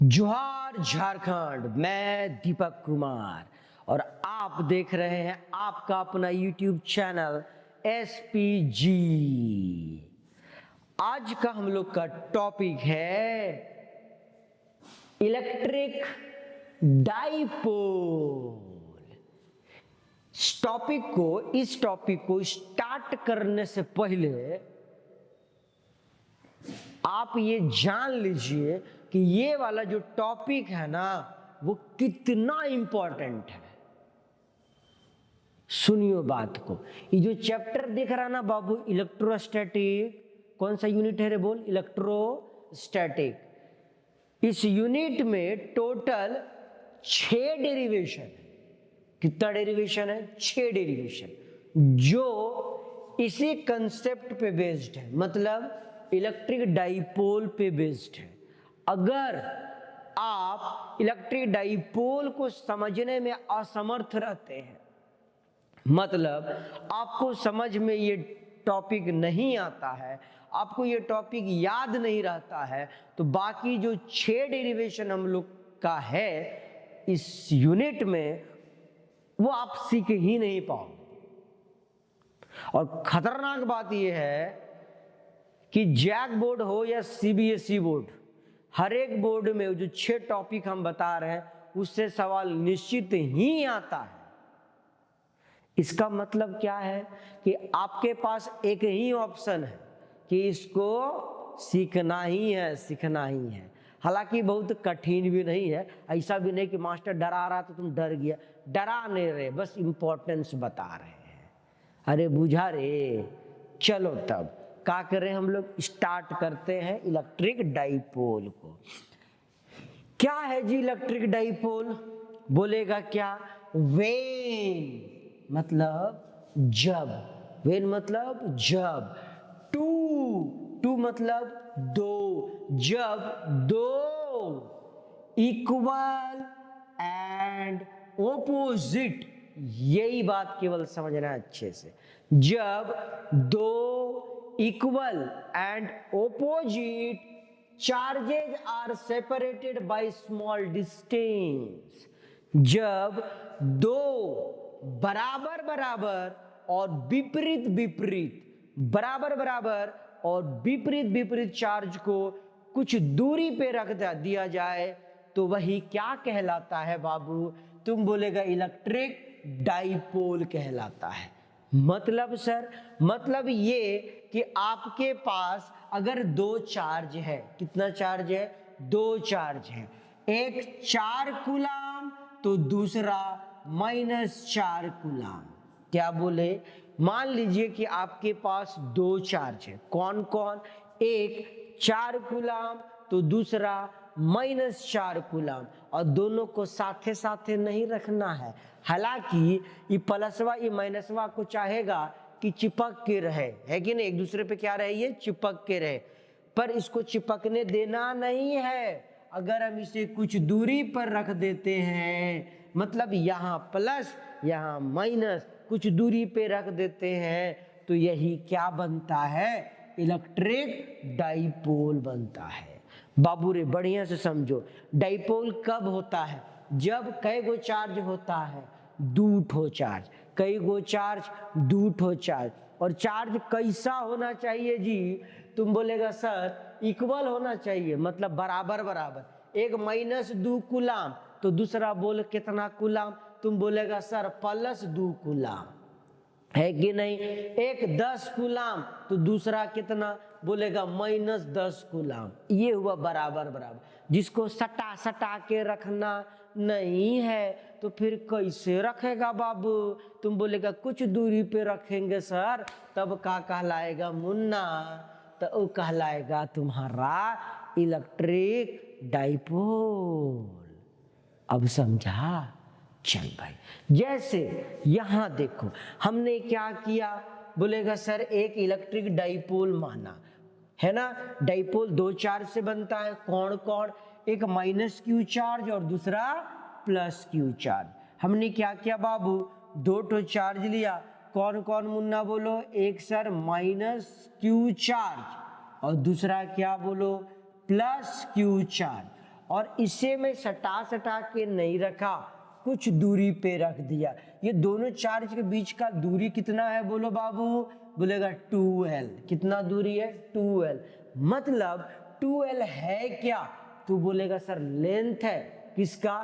जोहार झारखंड। मैं दीपक कुमार और आप देख रहे हैं आपका अपना यूट्यूब चैनल SPG। आज का हम लोग का टॉपिक है इलेक्ट्रिक डाइपोल। इस टॉपिक को स्टार्ट करने से पहले आप ये जान लीजिए कि ये वाला जो टॉपिक है ना वो कितना इंपॉर्टेंट है। सुनियो बात को। ये जो चैप्टर दिख रहा ना बाबू, इलेक्ट्रोस्टैटिक, कौन सा यूनिट है रे बोल? इलेक्ट्रोस्टैटिक। इस यूनिट में टोटल 6 डेरिवेशन है। कितना डेरिवेशन है? 6 डेरिवेशन, जो इसी कंसेप्ट पे बेस्ड है, मतलब इलेक्ट्रिक डाइपोल पे बेस्ड है। अगर आप इलेक्ट्रिक डाइपोल को समझने में असमर्थ रहते हैं, मतलब आपको समझ में ये टॉपिक नहीं आता है, आपको ये टॉपिक याद नहीं रहता है, तो बाकी जो 6 डेरिवेशन हम लोग का है इस यूनिट में वो आप सीख ही नहीं पाओगे। और खतरनाक बात यह है कि जैक बोर्ड हो या CBSE बोर्ड, हर एक बोर्ड में जो 6 टॉपिक हम बता रहे हैं उससे सवाल निश्चित ही आता है। इसका मतलब क्या है कि आपके पास एक ही ऑप्शन है कि इसको सीखना ही है। हालांकि बहुत कठिन भी नहीं है, ऐसा भी नहीं कि मास्टर डरा रहा तो तुम डर गया। डरा नहीं रहे, बस इंपॉर्टेंस बता रहे हैं। अरे बुझा रे। चलो तब क्या करें, हम लोग स्टार्ट करते हैं इलेक्ट्रिक डाइपोल को। क्या है जी इलेक्ट्रिक डाइपोल? बोलेगा क्या? वेन मतलब जब, वेन मतलब जब, टू मतलब दो, जब दो इक्वल एंड ओपोजिट, यही बात केवल समझना है अच्छे से। जब दो equal and opposite charges are separated by small distance, जब दो बराबर बराबर और विपरीत विपरीत, बराबर बराबर और विपरीत विपरीत चार्ज को कुछ दूरी पे रख दिया जाए तो वही क्या कहलाता है बाबू? तुम बोलेगा इलेक्ट्रिक डाइपोल कहलाता है। मतलब सर, मतलब ये कि आपके पास अगर 2 चार्ज है, कितना चार्ज है? 2 चार्ज है। एक 4 कूलाम तो दूसरा -4 कूलाम। क्या बोले? मान लीजिए कि आपके पास 2 चार्ज है। कौन कौन? एक 4 कूलाम तो दूसरा -4 कूलाम, और दोनों को साथे साथे नहीं रखना है। हालांकि ये प्लसवा ये माइनसवा को चाहेगा कि चिपक के रहे, है कि नहीं? एक दूसरे पे क्या रहे? ये चिपक के रहे, पर इसको चिपकने देना नहीं है। अगर हम इसे कुछ दूरी पर रख देते हैं, मतलब यहाँ प्लस यहाँ माइनस, कुछ दूरी पे रख देते हैं, तो यही क्या बनता है? इलेक्ट्रिक डाइपोल बनता है। बाबू रे बढ़िया से समझो, डाइपोल कब होता है? जब कई गो चार्ज होता है? 2 ठो चार्ज। कई गो चार्ज? 2 ठो चार्ज। और चार्ज कैसा होना चाहिए जी? तुम बोलेगा सर इक्वल होना चाहिए, मतलब बराबर बराबर। एक -2 कूलाम तो दूसरा बोल कितना कूलाम? तुम बोलेगा सर +2 कूलाम, है कि नहीं? एक 10 कूलाम तो दूसरा कितना? बोलेगा -10 कूलाम। ये हुआ बराबर बराबर। जिसको सटा सटा के रखना नहीं है तो फिर कैसे रखेगा बाबू? तुम बोलेगा कुछ दूरी पे रखेंगे सर, तब क्या कहलाएगा मुन्ना? तो वो कहलाएगा तुम्हारा इलेक्ट्रिक डाइपोल। अब समझा? चल भाई, जैसे यहां देखो हमने क्या किया। बोलेगा सर एक इलेक्ट्रिक डाइपोल माना है ना। डाइपोल 2 चार्ज से बनता है। कौन कौन? एक -q चार्ज और दूसरा +q चार्ज। हमने क्या किया बाबू? 2 ठो चार्ज लिया। कौन कौन मुन्ना बोलो? एक सर -q चार्ज और दूसरा क्या बोलो? +q charge. और इसे मैं सटा सटा के नहीं रखा, कुछ दूरी पे रख दिया। ये दोनों चार्ज के बीच का दूरी कितना है बोलो बाबू? बोलेगा 2l। कितना दूरी है? 2l। मतलब 2l है क्या? तू बोलेगा सर लेंथ है। किसका?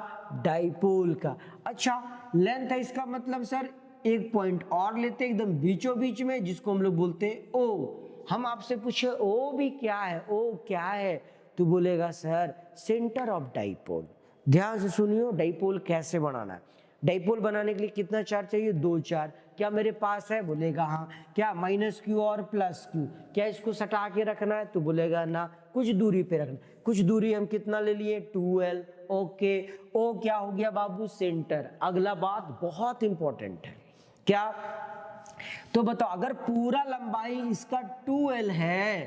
डाइपोल का। अच्छा लेंथ है, इसका मतलब सर एक पॉइंट और लेते एकदम बीचों बीच में, जिसको हम लोग बोलते हैं ओ। हम आपसे पूछे ओ भी क्या है, ओ क्या है? तू बोलेगा सर सेंटर ऑफ डाइपोल। ध्यान से सुनियो, डाइपोल कैसे बनाना है। डाइपोल बनाने के लिए कितना चार्ज चाहिए? 2 चार्ज। क्या मेरे पास है? बोलेगा हाँ। क्या -q और +q? क्या इसको सटा के रखना है? तो बोलेगा ना, कुछ दूरी पे रखना। कुछ दूरी हम कितना ले लिए? 2l। ओके, ओ क्या हो गया बाबू? सेंटर। अगला बात बहुत इंपॉर्टेंट है, क्या? तो बताओ, अगर पूरा लंबाई इसका 2l है,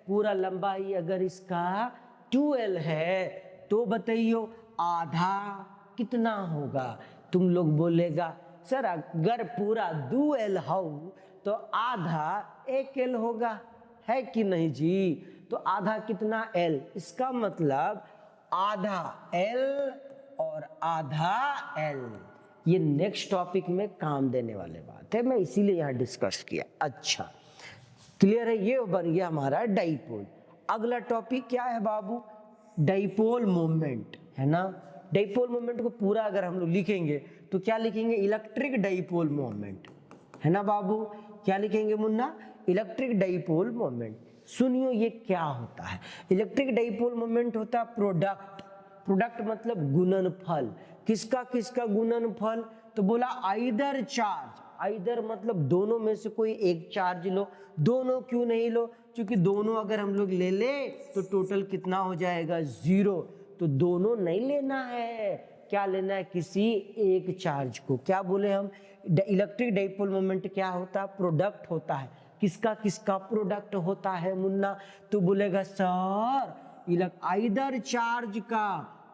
पूरा लंबाई अगर इसका 2l है, तो बताइयो आधा कितना होगा? तुम लोग बोलेगा सर अगर पूरा 2l हो तो आधा 1l होगा, है कि नहीं जी? तो आधा कितना? l। इसका मतलब आधा l और आधा l। ये नेक्स्ट टॉपिक में काम देने वाले बात है, मैं इसीलिए यहाँ डिस्कस किया। अच्छा क्लियर है? ये बन गया हमारा डाइपोल। अगला टॉपिक क्या है बाबू? डाइपोल मोमेंट, है ना। डाइपोल मोमेंट को पूरा अगर हम लोग लिखेंगे तो क्या लिखेंगे? इलेक्ट्रिक डाइपोल मोमेंट, है ना बाबू। क्या लिखेंगे मुन्ना? Electric dipole moment. सुनियो ये क्या होता है? इलेक्ट्रिक डाइपोल मोमेंट होता है प्रोडक्ट। प्रोडक्ट मतलब गुणनफल। किसका किसका गुणनफल? तो बोला आइदर चार्ज। आइदर मतलब दोनों में से कोई एक चार्ज लो। दोनों क्यों नहीं लो? क्योंकि दोनों अगर हम लोग ले ले तो टोटल कितना हो जाएगा? 0। तो दोनों नहीं लेना है, क्या लेना है? किसी एक चार्ज को। क्या बोले हम? इलेक्ट्रिक डाइपोल मोमेंट क्या होता है? प्रोडक्ट होता है। किसका किसका प्रोडक्ट होता है मुन्ना? तो बोलेगा सर आइदर चार्ज का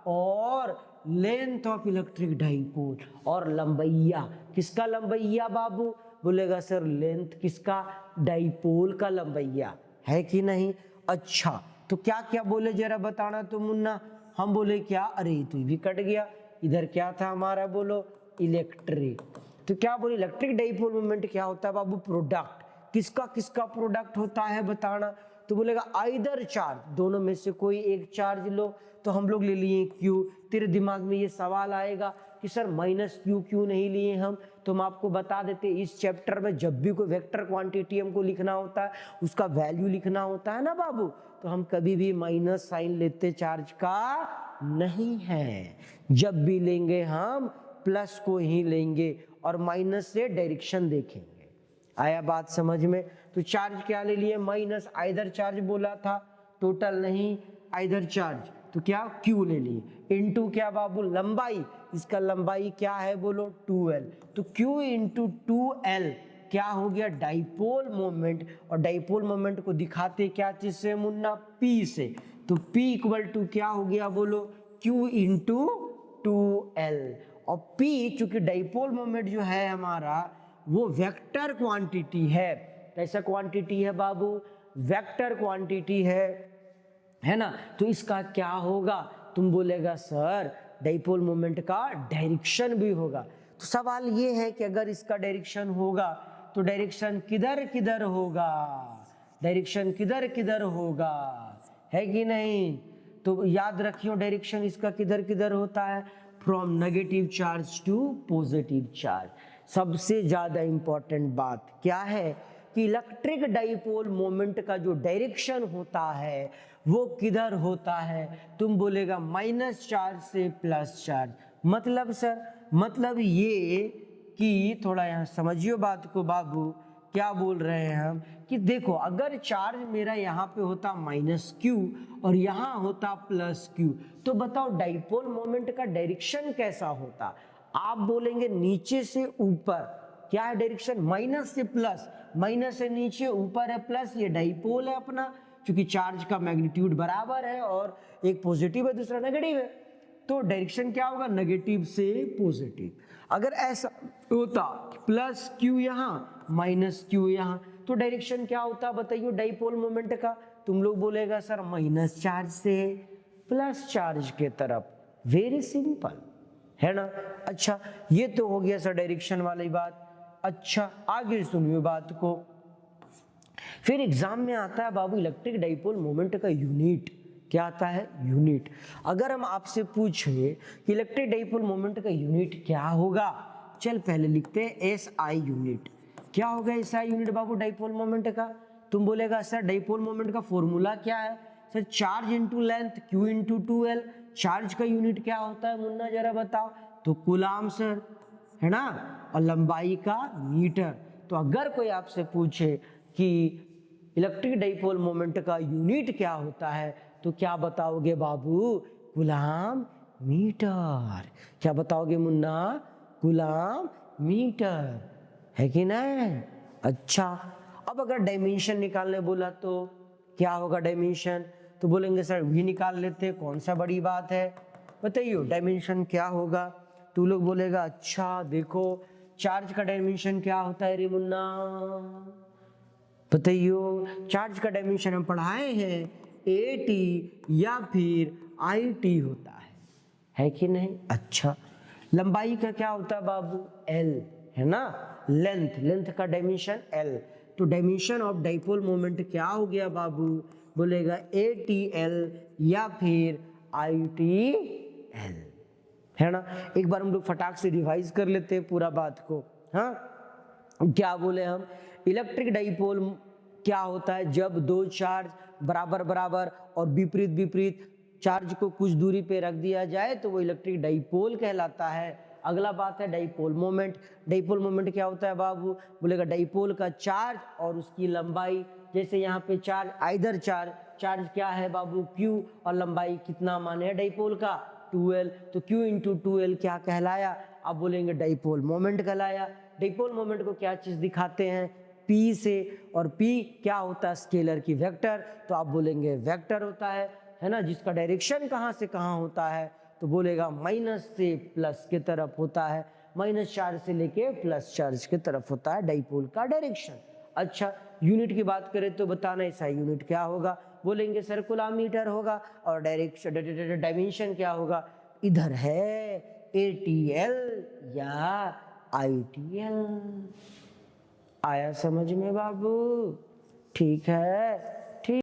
और लेंथ ऑफ इलेक्ट्रिक डाइपोल, और लंबैया। किसका लंबैया बाबू? बोलेगा सर लेंथ किसका? डाइपोल का लंबैया, है कि नहीं? अच्छा तो क्या क्या बोले जरा बताना तो मुन्ना। हम बोले क्या? अरे तो भी कट गया। इधर क्या था हमारा? बोलो इलेक्ट्रिक। तो क्या बोले? इलेक्ट्रिक डाइपोल मोमेंट क्या होता है बाबू? प्रोडक्ट। किसका किसका प्रोडक्ट होता है बताना। तो बोलेगा आइदर चार्ज, दोनों में से कोई एक चार्ज लो। तो हम लोग ले लिए Q। तेरे दिमाग में ये सवाल आएगा कि सर -q क्यों नहीं लिए हम? तो हम आपको बता देते, इस चैप्टर में जब भी कोई वेक्टर क्वांटिटी हमको लिखना होता है, उसका वैल्यू लिखना होता है ना बाबू, तो हम कभी भी माइनस साइन लेते चार्ज का नहीं है। जब भी लेंगे हम प्लस को ही लेंगे और माइनस से डायरेक्शन देखेंगे। आया बात समझ में? तो चार्ज क्या ले लिए? माइनस। आइदर चार्ज बोला था, टोटल नहीं, आइदर चार्ज। तो क्या? Q ले लिए। इनटू क्या बाबू? लंबाई। इसका लंबाई क्या है बोलो? 2l। तो Q इंटू 2l क्या हो गया? Dipole moment. और डाइपोल मोमेंट को दिखाते क्या चीज से मुन्ना? P से। तो P इक्वल टू क्या हो गया बोलो? Q into 2l। और P चूंकि डाइपोल मोमेंट जो है हमारा वो वेक्टर क्वांटिटी है। कैसा क्वांटिटी है बाबू? वेक्टर क्वांटिटी है ना। तो इसका क्या होगा? तुम बोलेगा सर डाइपोल मोमेंट का डायरेक्शन भी होगा। तो सवाल ये है कि अगर इसका डायरेक्शन होगा तो डायरेक्शन किधर किधर होगा? डायरेक्शन किधर किधर होगा, है कि नहीं? तो याद रखियो डायरेक्शन इसका किधर किधर होता है? From negative charge to positive charge. सबसे ज्यादा इंपॉर्टेंट बात क्या है कि इलेक्ट्रिक डाइपोल मोमेंट का जो डायरेक्शन होता है वो किधर होता है? तुम बोलेगा माइनस चार्ज से प्लस चार्ज। मतलब सर, मतलब ये कि थोड़ा यहाँ समझियो बात को बाबू। क्या बोल रहे हैं हम कि देखो अगर चार्ज मेरा यहाँ पे होता -q और यहाँ होता +q, तो बताओ डाइपोल मोमेंट का डायरेक्शन कैसा होता? आप बोलेंगे नीचे से ऊपर। क्या है डायरेक्शन? माइनस से प्लस। माइनस से नीचे, ऊपर है प्लस। ये डाइपोल है अपना, क्योंकि चार्ज का मैग्नीट्यूड बराबर है और एक पॉजिटिव है दूसरा नेगेटिव है, तो डायरेक्शन क्या होगा? नेगेटिव से पॉजिटिव। अगर ऐसा होता +q यहाँ -q यहाँ, तो डायरेक्शन क्या होता बताइए डाइपोल मोमेंट का? तुम लोग बोलेगा सर माइनस चार्ज से। प्लस चार्ज के तरफ। वेरी सिंपल है ना। अच्छा, ये तो हो गया सर डायरेक्शन वाली बात। अच्छा, आगे सुनिए बात को। फिर एग्जाम में आता है बाबू इलेक्ट्रिक डाइपोल मोमेंट का यूनिट। क्या आता है? यूनिट। अगर हम आपसे पूछे कि इलेक्ट्रिक डाइपोल मोमेंट का यूनिट क्या होगा, चल पहले लिखते हैं एस आई यूनिट। क्या होगा S I unit Babu dipole moment का? तुम बोलेगा सर डाइपोल मोमेंट का फॉर्मूला क्या है? Sir charge into length Q into 2l। Charge का यूनिट क्या होता है मुन्ना जरा बताओ? तो कूलाम सर, है ना, और लंबाई का मीटर। तो अगर कोई आपसे पूछे कि इलेक्ट्रिक डाइपोल मोमेंट का यूनिट क्या होता है, तो क्या बताओगे बाबू? Coulomb metre. क्या बताओगे मुन्ना? कूलाम मीटर, है कि नहीं? अच्छा, अब अगर डायमेंशन निकालने बोला तो क्या होगा डायमेंशन? तो बोलेंगे सर वी निकाल लेते, कौन सा बड़ी बात है, बताइए डायमेंशन क्या होगा? तू लोग बोलेगा अच्छा देखो चार्ज का डायमेंशन क्या होता है रे मुन्ना, बताइए। चार्ज का डायमेंशन हम पढ़ाए हैं AT या फिर IT होता है कि नहीं? अच्छा, लंबाई का क्या होता है बाबू? L, है ना। लेंथ का डायमेंशन L। तो डायमेंशन ऑफ डाइपोल मोमेंट क्या हो गया बाबू? बोलेगा ATL या फिर ITL, है ना। एक बार हम लोग फटाक से रिवाइज कर लेते हैं पूरा बात को। हाँ, क्या बोले हम? इलेक्ट्रिक डाइपोल क्या होता है? जब दो चार्ज बराबर बराबर और विपरीत विपरीत चार्ज को कुछ दूरी पे रख दिया जाए तो वो इलेक्ट्रिक डाइपोल कहलाता है। अगला बात है डाइपोल मोमेंट। डाइपोल मोमेंट क्या होता है बाबू? बोलेगा डाइपोल का चार्ज और उसकी लंबाई। जैसे यहाँ पे चार्ज, आइदर चार्ज क्या है बाबू? Q, और लंबाई कितना माने है डाइपोल का? 2l। तो Q इंटू 2l क्या कहलाया? आप बोलेंगे डाइपोल मोमेंट कहलाया। डाइपोल मोमेंट को क्या चीज दिखाते हैं? P से, और P क्या होता है? स्केलर की वेक्टर। तो आप बोलेंगे वेक्टर होता है ना, जिसका डायरेक्शन कहाँ से कहाँ होता है? तो बोलेगा माइनस से प्लस के तरफ होता है, माइनस चार्ज से लेके प्लस चार्ज के तरफ होता है डाइपोल का डायरेक्शन। अच्छा, यूनिट की बात करें तो बताना ऐसा यूनिट क्या होगा? बोलेंगे सर कूलामीटर होगा। और डायरेक्शन डायमेंशन क्या होगा? इधर है ATL या ITL। आया समझ में बाबू? ठीक है।